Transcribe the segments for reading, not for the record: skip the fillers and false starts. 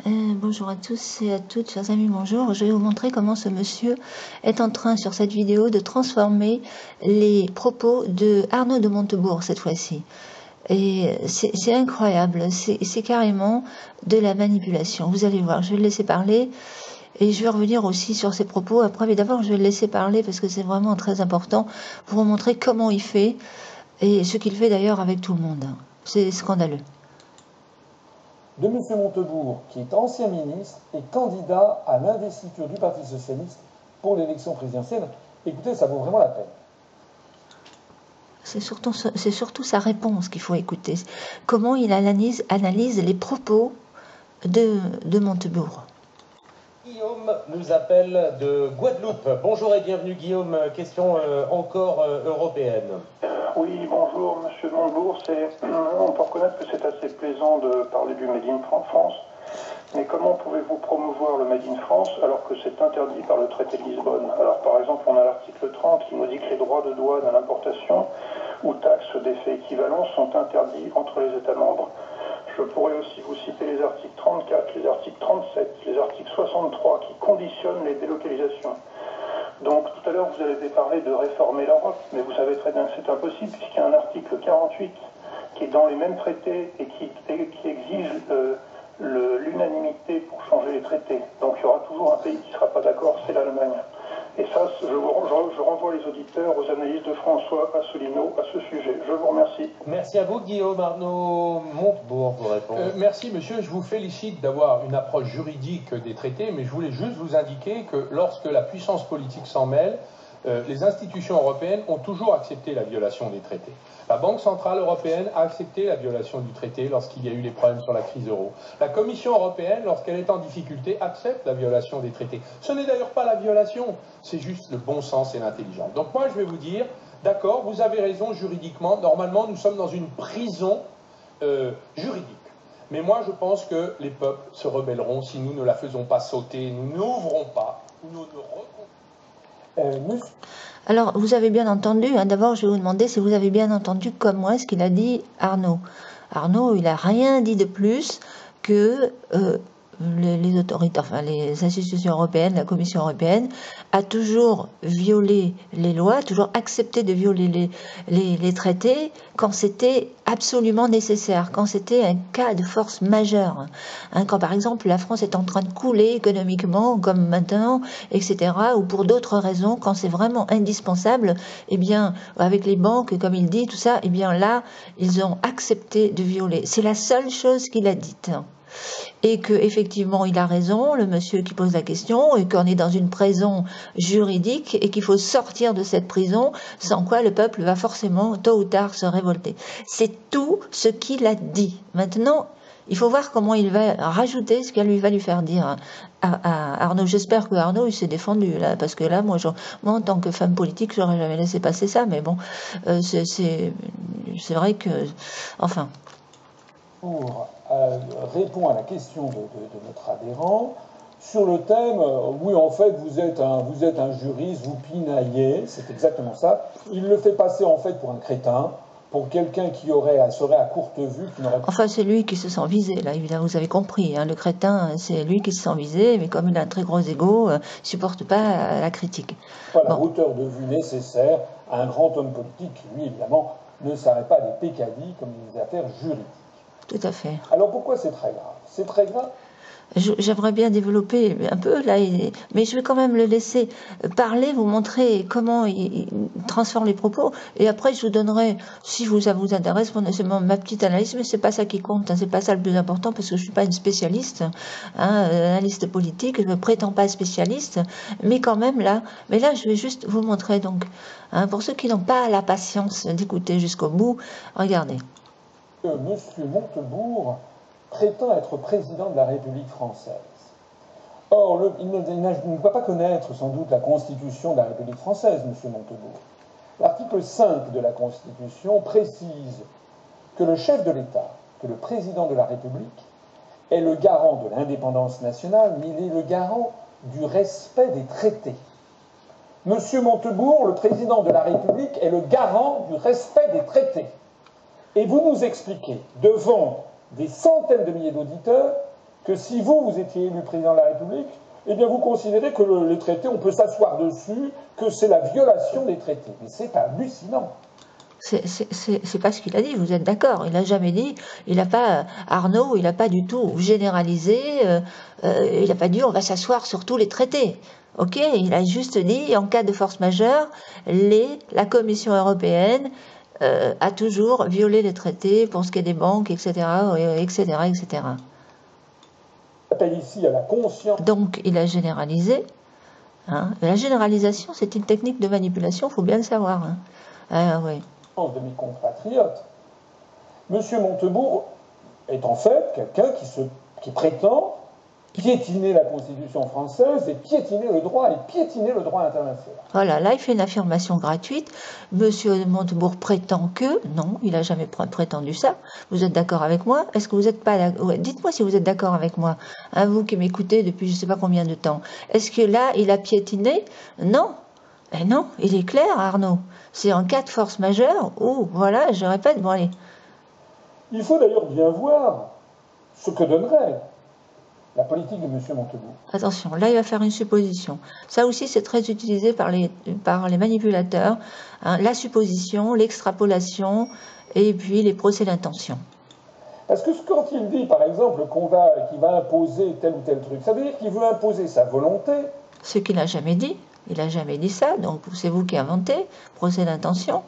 Bonjour à tous et à toutes, chers amis, bonjour. Je vais vous montrer comment ce monsieur est en train, sur cette vidéo, de transformer les propos de Arnaud de Montebourg, cette fois-ci. Et c'est incroyable, c'est carrément de la manipulation. Vous allez voir, je vais le laisser parler et je vais revenir aussi sur ses propos après. Mais d'abord, je vais le laisser parler parce que c'est vraiment très important pour vous montrer comment il fait et ce qu'il fait d'ailleurs avec tout le monde. C'est scandaleux. De M. Montebourg, qui est ancien ministre et candidat à l'investiture du Parti Socialiste pour l'élection présidentielle. Écoutez, ça vaut vraiment la peine. C'est surtout sa réponse qu'il faut écouter. Comment il analyse les propos de Montebourg. Guillaume nous appelle de Guadeloupe. Bonjour et bienvenue Guillaume. Question encore européenne. Oui, bonjour Monsieur Montebourg. On peut reconnaître que c'est assez plaisant de parler du Made in France. Mais comment pouvez-vous promouvoir le Made in France alors que c'est interdit par le traité de Lisbonne? Alors par exemple, on a l'article 30 qui nous dit que les droits de douane à l'importation ou taxes d'effet équivalent sont interdits entre les États membres. Je pourrais aussi vous citer les articles 34, les articles 37, les articles 63 qui conditionnent les délocalisations. Donc tout à l'heure vous avez parlé de réformer l'Europe, mais vous savez très bien que c'est impossible puisqu'il y a un article 48 qui est dans les mêmes traités et qui exige l'unanimité pour changer les traités. Donc il y aura toujours un pays qui ne sera pas d'accord, c'est l'Allemagne. Et ça, je renvoie les auditeurs aux analyses de François Asselineau à ce sujet. Je vous remercie. Merci à vous Guillaume. Arnaud Montebourg vous répond. Merci monsieur, je vous félicite d'avoir une approche juridique des traités, mais je voulais juste vous indiquer que lorsque la puissance politique s'en mêle, les institutions européennes ont toujours accepté la violation des traités. La Banque centrale européenne a accepté la violation du traité lorsqu'il y a eu les problèmes sur la crise euro. La Commission européenne, lorsqu'elle est en difficulté, accepte la violation des traités. Ce n'est d'ailleurs pas la violation, c'est juste le bon sens et l'intelligence. Donc moi je vais vous dire, d'accord, vous avez raison juridiquement, normalement nous sommes dans une prison juridique. Mais moi je pense que les peuples se rebelleront si nous ne la faisons pas sauter, nous n'ouvrons pas, nous ne Alors, vous avez bien entendu, hein, d'abord je vais vous demander si vous avez bien entendu comme moi ce qu'il a dit Arnaud. Arnaud, il n'a rien dit de plus que les autorités, enfin les institutions européennes, la Commission européenne, a toujours violé les lois, toujours accepté de violer les traités quand c'était absolument nécessaire, quand c'était un cas de force majeure. Hein, quand par exemple la France est en train de couler économiquement, comme maintenant, etc., ou pour d'autres raisons, quand c'est vraiment indispensable, eh bien, avec les banques, comme il dit, tout ça, eh bien là, ils ont accepté de violer. C'est la seule chose qu'il a dite. Et que effectivement il a raison, le monsieur qui pose la question, et qu'on est dans une prison juridique et qu'il faut sortir de cette prison, sans quoi le peuple va forcément tôt ou tard se révolter. C'est tout ce qu'il a dit. Maintenant, il faut voir comment il va rajouter ce qu'elle va lui faire dire à Arnaud. J'espère que Arnaud il s'est défendu là, parce que là, moi en tant que femme politique, j'aurais jamais laissé passer ça. Mais bon, c'est vrai que, enfin. Répond à la question de notre adhérent sur le thème oui, en fait, vous êtes un juriste, vous pinaillez, c'est exactement ça. Il le fait passer en fait pour un crétin, pour quelqu'un qui serait à courte vue, qui n'aurait pas... Enfin, c'est lui qui se sent visé, là, évidemment, vous avez compris. Hein, le crétin, c'est lui qui se sent visé, mais comme il a un très gros ego, il ne supporte pas la critique. Pas la hauteur de vue nécessaire à un grand homme politique qui, lui, évidemment, ne s'arrête pas des pécadilles comme des affaires juridiques. Tout à fait. Alors pourquoi c'est très grave? C'est très grave. J'aimerais bien développer un peu là, mais je vais quand même le laisser parler, vous montrer comment il transforme les propos, et après je vous donnerai, si ça vous intéresse, c'est ma petite analyse, mais c'est pas ça qui compte, hein, c'est pas ça le plus important, parce que je suis pas une spécialiste, hein, analyste politique, je me prétends pas spécialiste, mais quand même là, je vais juste vous montrer donc, hein, pour ceux qui n'ont pas la patience d'écouter jusqu'au bout, regardez. Monsieur Montebourg prétend être président de la République française. Or, il ne peut pas connaître sans doute la Constitution de la République française, monsieur Montebourg. L'article 5 de la Constitution précise que le chef de l'État, que le président de la République, est le garant de l'indépendance nationale, mais il est le garant du respect des traités. Monsieur Montebourg, le président de la République, est le garant du respect des traités. Et vous nous expliquez, devant des centaines de milliers d'auditeurs, que si vous étiez élu président de la République, eh bien vous considérez que les traités, on peut s'asseoir dessus, que c'est la violation des traités. Mais c'est hallucinant. C'est pas ce qu'il a dit, vous êtes d'accord. Il n'a jamais dit, il n'a pas, Arnaud, il n'a pas du tout généralisé, il n'a pas dit on va s'asseoir sur tous les traités. Ok, il a juste dit en cas de force majeure, la Commission européenne a toujours violé les traités pour ce qui est des banques, etc., etc., etc. Appelle ici à la conscience. Donc il a généralisé. Hein. La généralisation, c'est une technique de manipulation, il faut bien le savoir. Hein. Ah, oui. De mes compatriotes. Monsieur Montebourg est en fait quelqu'un qui prétend piétiner la Constitution française et piétiner le droit international. Voilà, là il fait une affirmation gratuite. Monsieur Montebourg prétend que, non, il n'a jamais prétendu ça. Vous êtes d'accord avec moi? Est-ce que vous n'êtes pas d'accord? Dites-moi si vous êtes d'accord avec moi, hein, vous qui m'écoutez depuis je ne sais pas combien de temps. Est-ce que là il a piétiné? Non. Eh non, il est clair, Arnaud. C'est en cas de force majeure où, voilà, je répète, bon allez. Il faut d'ailleurs bien voir ce que donnerait la politique de M. Montebourg. Attention, là il va faire une supposition. Ça aussi c'est très utilisé par les manipulateurs. Hein, la supposition, l'extrapolation et puis les procès d'intention. Parce que quand il dit, par exemple, qu'il va imposer tel ou tel truc, ça veut dire qu'il veut imposer sa volonté. Ce qu'il n'a jamais dit. Il n'a jamais dit ça, donc c'est vous qui inventez, procès d'intention.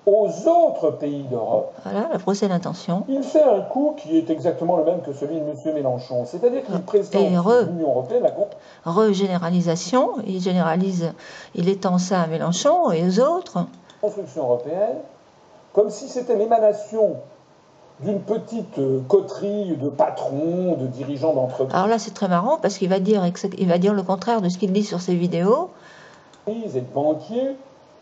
Aux autres pays d'Europe. Voilà, le procès d'intention. Il fait un coup qui est exactement le même que celui de M. Mélenchon. C'est-à-dire qu'il présente l'Union européenne à... Regénéralisation, il étend ça à Mélenchon et aux autres. Construction européenne, comme si c'était l'émanation d'une petite coterie de patrons, de dirigeants d'entreprise. Alors là, c'est très marrant parce qu'il va dire le contraire de ce qu'il dit sur ses vidéos. Et de banquiers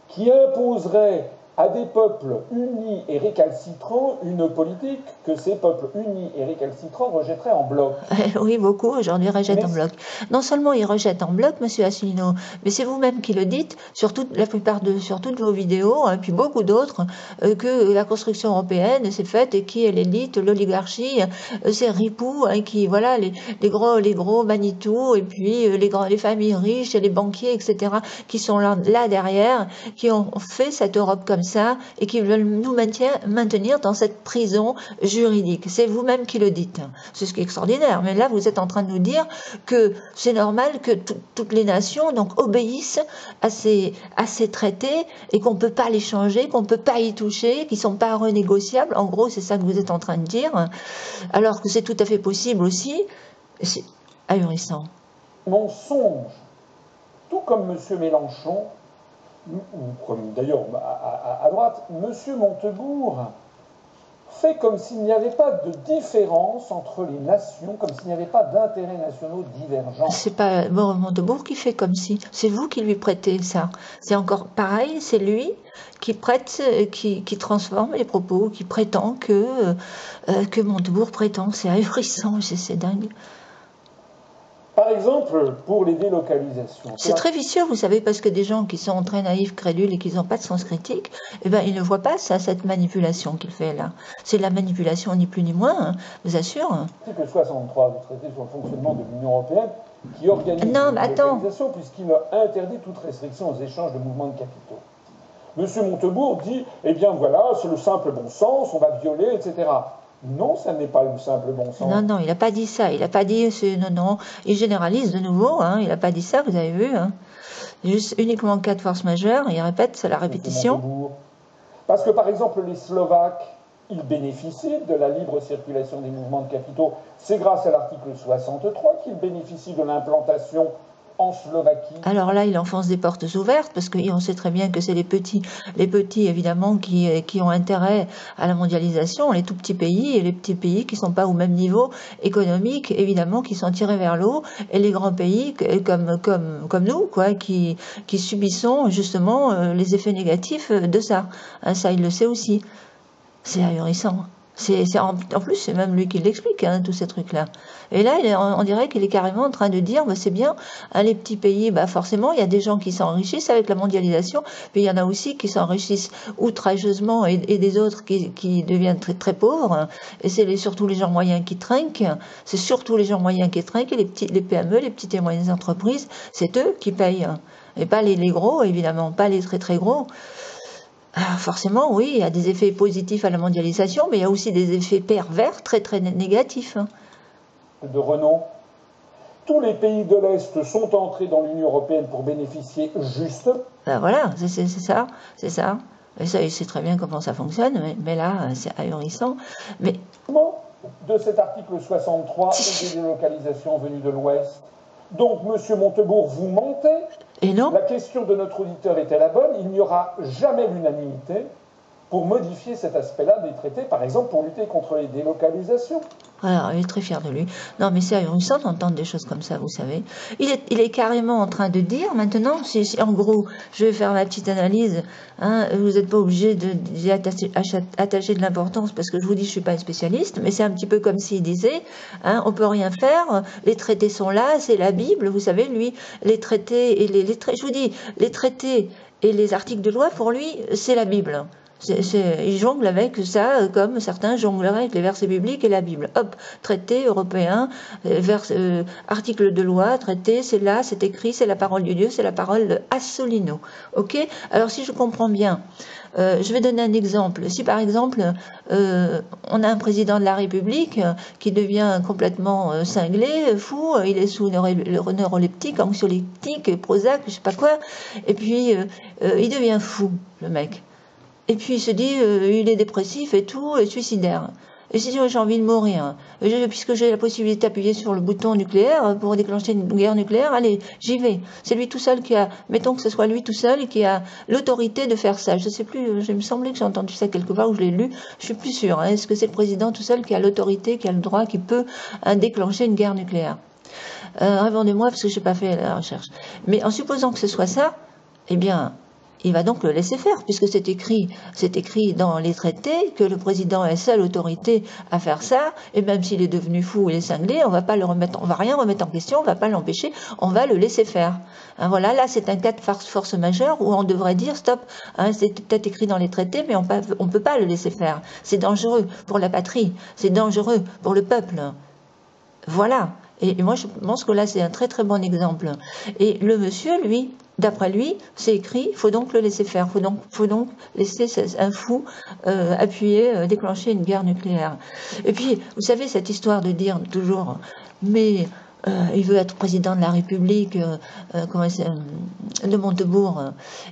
qui imposeraient à des peuples unis et récalcitrants une politique que ces peuples unis et récalcitrants rejetteraient en bloc. Oui, beaucoup aujourd'hui rejettent en bloc. Non seulement ils rejettent en bloc, monsieur Asselineau, mais c'est vous-même qui le dites sur toutes vos vidéos, hein, puis beaucoup d'autres, que la construction européenne s'est faite et qui est l'élite, l'oligarchie, c'est Ripoux, hein, qui voilà les gros Manitou et puis les familles riches et les banquiers, etc., qui sont là derrière, qui ont fait cette Europe comme ça et qui veulent nous maintenir dans cette prison juridique. C'est vous-même qui le dites. C'est ce qui est extraordinaire. Mais là, vous êtes en train de nous dire que c'est normal que toutes les nations donc obéissent à ces traités et qu'on ne peut pas les changer, qu'on ne peut pas y toucher, qu'ils ne sont pas renégociables. En gros, c'est ça que vous êtes en train de dire. Alors que c'est tout à fait possible aussi. C'est ahurissant. Mensonge. Tout comme M. Mélenchon, ou comme d'ailleurs à droite, M. Montebourg fait comme s'il n'y avait pas de différence entre les nations, comme s'il n'y avait pas d'intérêts nationaux divergents. C'est pas Montebourg qui fait comme si, c'est vous qui lui prêtez ça. C'est encore pareil, c'est lui qui prête, qui transforme les propos, qui prétend que Montebourg prétend. C'est ahurissant, c'est dingue. Par exemple, pour les délocalisations. C'est très vicieux, vous savez, parce que des gens qui sont très naïfs, crédules et qui n'ont pas de sens critique, eh ben, ils ne voient pas ça, cette manipulation qu'il fait là. C'est de la manipulation, ni plus ni moins, hein, je vous assure. L'article 63 du traité sur le fonctionnement de l'Union européenne qui organise la délocalisation puisqu'il interdit toute restriction aux échanges de mouvements de capitaux. Monsieur Montebourg dit, eh bien voilà, c'est le simple bon sens, on va violer, etc. Non, ça n'est pas le simple bon sens. Non, il n'a pas dit ça. Il n'a pas dit... Non. Il généralise de nouveau. Hein, il n'a pas dit ça, vous avez vu. Hein. Juste uniquement en cas de force majeure. Il répète, c'est la répétition. Parce que, par exemple, les Slovaques, ils bénéficient de la libre circulation des mouvements de capitaux. C'est grâce à l'article 63 qu'ils bénéficient de l'implantation en Slovaquie. Alors là, il enfonce des portes ouvertes, parce qu'on sait très bien que c'est les petits évidemment, qui ont intérêt à la mondialisation, les tout petits pays, et les petits pays qui ne sont pas au même niveau économique, évidemment, qui sont tirés vers le haut, et les grands pays comme nous, quoi, qui subissons justement les effets négatifs de ça. Hein, ça, il le sait aussi. C'est ahurissant. En plus, c'est même lui qui l'explique, hein, tous ces trucs-là. Et là, on dirait qu'il est carrément en train de dire, bah, c'est bien, hein, les petits pays, bah, forcément, il y a des gens qui s'enrichissent avec la mondialisation, mais il y en a aussi qui s'enrichissent outrageusement et des autres qui deviennent très, très pauvres. Et c'est surtout les gens moyens qui trinquent. C'est surtout les gens moyens qui trinquent, et les PME, les petites et moyennes entreprises, c'est eux qui payent. Et pas les gros, évidemment, pas les très très gros. Alors forcément, oui, il y a des effets positifs à la mondialisation, mais il y a aussi des effets pervers très très négatifs. De Renault. Tous les pays de l'Est sont entrés dans l'Union européenne pour bénéficier juste. Ben voilà, c'est ça, c'est ça. Et ça, il sait très bien comment ça fonctionne, mais là, c'est ahurissant. Mais de cet article 63 et des délocalisations venues de l'Ouest. Donc, Monsieur Montebourg, vous mentez. Et non. La question de notre auditeur était la bonne. Il n'y aura jamais l'unanimité pour modifier cet aspect-là des traités, par exemple pour lutter contre les délocalisations. Alors, il est très fier de lui. Non, mais c'est ahurissant d'entendre des choses comme ça, vous savez. Il est carrément en train de dire, maintenant, en gros, je vais faire ma petite analyse, hein, vous n'êtes pas obligé d'y attacher de l'importance, parce que je vous dis, je suis pas un spécialiste, mais c'est un petit peu comme s'il disait, hein, on peut rien faire, les traités sont là, c'est la Bible, vous savez, lui, les traités, et je vous dis, les traités et les articles de loi, pour lui, c'est la Bible. Il jongle avec ça, comme certains jongleraient avec les versets bibliques et la Bible. Hop, traité européen, article de loi, traité, c'est là, c'est écrit, c'est la parole de Dieu, c'est la parole de Assolino. Ok? Alors si je comprends bien, je vais donner un exemple. Si par exemple, on a un président de la République qui devient complètement cinglé, fou, il est sous neuroleptique, anxiolytique, Prozac, je sais pas quoi, et puis il devient fou, le mec. Et puis il se dit, il est dépressif et tout, et suicidaire. Et si j'ai envie de mourir, puisque j'ai la possibilité d'appuyer sur le bouton nucléaire pour déclencher une guerre nucléaire, allez, j'y vais. C'est lui tout seul qui a, mettons que ce soit lui tout seul qui a l'autorité de faire ça. Je sais plus, il me semblait que j'ai entendu ça quelque part où je l'ai lu, je suis plus sûre. Hein. Est-ce que c'est le président tout seul qui a l'autorité, qui a le droit, qui peut déclencher une guerre nucléaire? Répondez-moi parce que je n'ai pas fait la recherche. Mais en supposant que ce soit ça, eh bien, il va donc le laisser faire, puisque c'est écrit dans les traités que le président est seule autorité à faire ça, et même s'il est devenu fou, il est cinglé, on va rien remettre en question, on va pas l'empêcher, on va le laisser faire. Hein, voilà, là c'est un cas de force majeure où on devrait dire stop, hein, c'est peut-être écrit dans les traités, mais on peut pas le laisser faire. C'est dangereux pour la patrie, c'est dangereux pour le peuple. Voilà. Et moi, je pense que là, c'est un très très bon exemple. Et le monsieur, lui, d'après lui, c'est écrit, il faut donc le laisser faire, faut donc laisser un fou appuyer, déclencher une guerre nucléaire. Et puis, vous savez, cette histoire de dire toujours, mais il veut être président de la République, de Montebourg.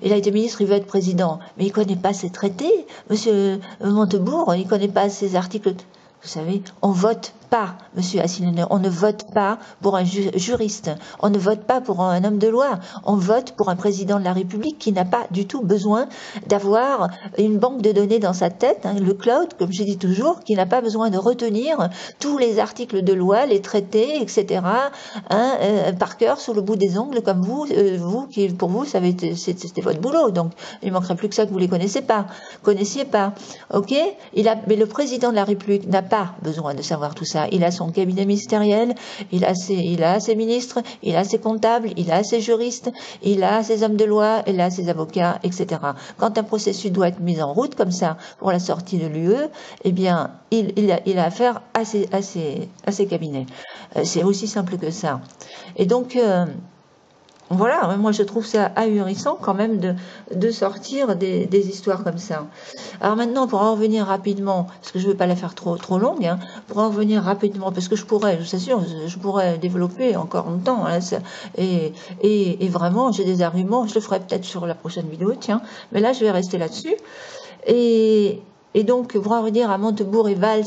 Il a été ministre, il veut être président. Mais il ne connaît pas ses traités, monsieur Montebourg, il ne connaît pas ses articles. Vous savez, on vote pas, monsieur Asselineau, on ne vote pas pour un juriste, on ne vote pas pour un homme de loi, on vote pour un président de la République qui n'a pas du tout besoin d'avoir une banque de données dans sa tête, hein, le cloud, comme je dis toujours, qui n'a pas besoin de retenir tous les articles de loi, les traités, etc., hein, par cœur, sur le bout des ongles, comme vous qui, pour vous, c'était votre boulot, donc il manquerait plus que ça que vous les connaissiez pas, ok? Mais le président de la République n'a pas besoin de savoir tout ça. Il a son cabinet ministériel, il a ses ministres, il a ses comptables, il a ses juristes, il a ses hommes de loi, il a ses avocats, etc. Quand un processus doit être mis en route comme ça pour la sortie de l'UE, eh bien, il a affaire à ses cabinets. C'est aussi simple que ça. Et donc, voilà, moi je trouve ça ahurissant quand même de sortir des histoires comme ça. Alors maintenant, pour en revenir rapidement, parce que je ne veux pas la faire trop longue, hein, pour en revenir rapidement, parce que je vous assure, je pourrais développer encore longtemps, hein, et vraiment, j'ai des arguments, je le ferai peut-être sur la prochaine vidéo, tiens, mais là je vais rester là-dessus. Et donc, pour en revenir à Montebourg et Valls,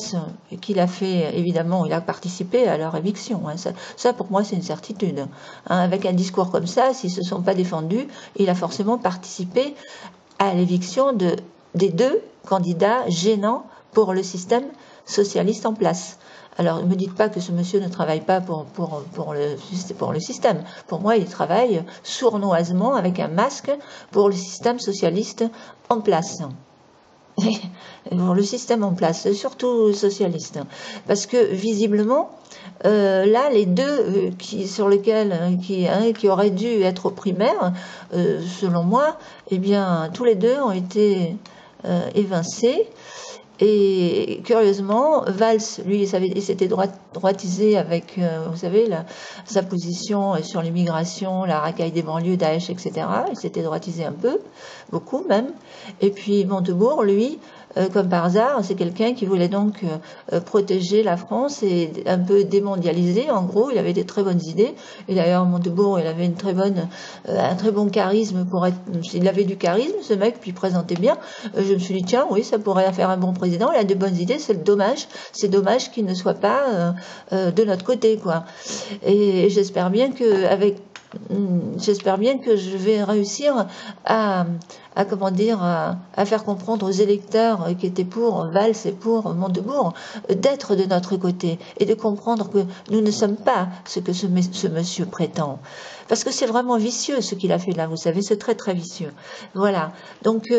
qu'il a fait, évidemment, il a participé à leur éviction. Hein. Ça, pour moi, c'est une certitude. Hein. Avec un discours comme ça, s'ils ne se sont pas défendus, il a forcément participé à l'éviction des deux candidats gênants pour le système socialiste en place. Alors, ne me dites pas que ce monsieur ne travaille pas pour le système. Pour moi, il travaille sournoisement avec un masque pour le système socialiste en place. pour le système en place, surtout socialiste. Parce que, visiblement, là, les deux sur lesquels, qui auraient dû être aux primaires, selon moi, eh bien, tous les deux ont été évincés. Et curieusement, Valls, lui, il s'était droitisé avec, vous savez, sa position sur l'immigration, la racaille des banlieues, Daesh, etc. Il s'était droitisé un peu, beaucoup même. Et puis Montebourg, lui, comme par hasard, c'est quelqu'un qui voulait donc protéger la France et un peu démondialiser. En gros, il avait des très bonnes idées. Et d'ailleurs, Montebourg, il avait un très bon charisme pour être. Il avait du charisme, ce mec, puis il présentait bien. Je me suis dit, tiens, oui, ça pourrait faire un bon président. Il a de bonnes idées. C'est dommage qu'il ne soit pas de notre côté, quoi. Et j'espère bien que je vais réussir à faire comprendre aux électeurs qui étaient pour Valls et pour Montebourg d'être de notre côté et de comprendre que nous ne sommes pas ce que ce monsieur prétend. Parce que c'est vraiment vicieux ce qu'il a fait là, vous savez, c'est très très vicieux. Voilà. Donc,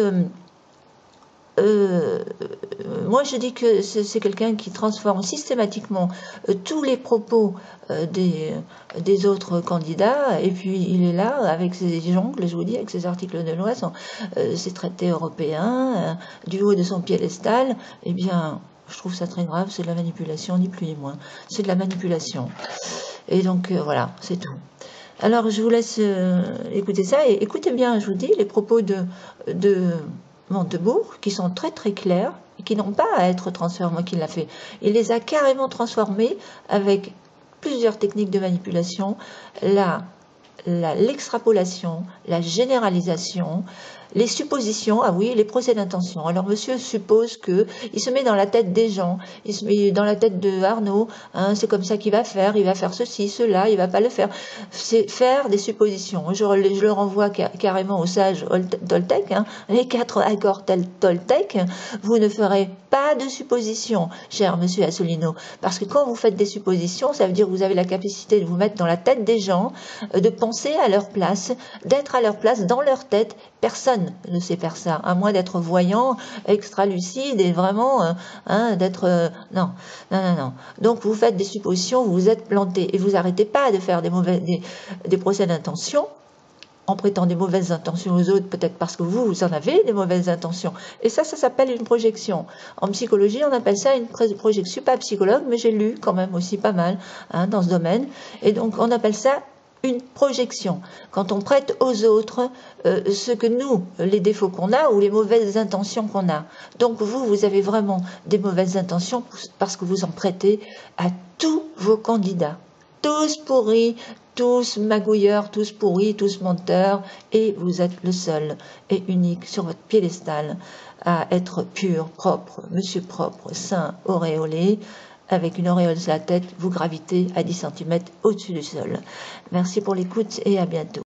moi je dis que c'est quelqu'un qui transforme systématiquement tous les propos des autres candidats, et puis il est là avec ses jongles, je vous dis, avec ses articles de loi, ses traités européens, du haut de son piédestal. Eh bien, je trouve ça très grave, c'est de la manipulation, ni plus ni moins. C'est de la manipulation. Et donc voilà, c'est tout. Alors je vous laisse écouter ça, et écoutez bien, je vous dis, les propos de Montebourg, qui sont très très clairs, et qui n'ont pas à être transformés, qu'il l'a fait. Il les a carrément transformés avec plusieurs techniques de manipulation, l'extrapolation, la généralisation, les suppositions, ah oui, les procès d'intention. Alors monsieur suppose que, il se met dans la tête des gens, il se met dans la tête de Arnaud, hein, c'est comme ça qu'il va faire ceci, cela, il va pas le faire. C'est faire des suppositions. Je le renvoie carrément au sage Toltec, hein, les 4 accords Toltec. Vous ne ferez pas de suppositions, cher monsieur Asselineau, parce que quand vous faites des suppositions, ça veut dire que vous avez la capacité de vous mettre dans la tête des gens, de penser à leur place, d'être à leur place, dans leur tête. Personne ne sait faire ça, à moins d'être voyant, extra-lucide et vraiment, d'être... non. Donc vous faites des suppositions, vous vous êtes planté, et vous n'arrêtez pas de faire des procès d'intention, en prêtant des mauvaises intentions aux autres, peut-être parce que vous en avez des mauvaises intentions. Et ça s'appelle une projection. En psychologie, on appelle ça une projection. Je ne suis pas psychologue, mais j'ai lu quand même aussi pas mal dans ce domaine. Et donc, on appelle ça une projection. Quand on prête aux autres ce que nous, les défauts qu'on a ou les mauvaises intentions qu'on a. Donc, vous avez vraiment des mauvaises intentions parce que vous en prêtez à tous vos candidats. Tous pourris, tous magouilleurs, tous pourris, tous menteurs, et vous êtes le seul et unique sur votre piédestal à être pur, propre, monsieur propre, saint, auréolé, avec une auréole sur la tête, vous gravitez à 10 cm au-dessus du sol. Merci pour l'écoute et à bientôt.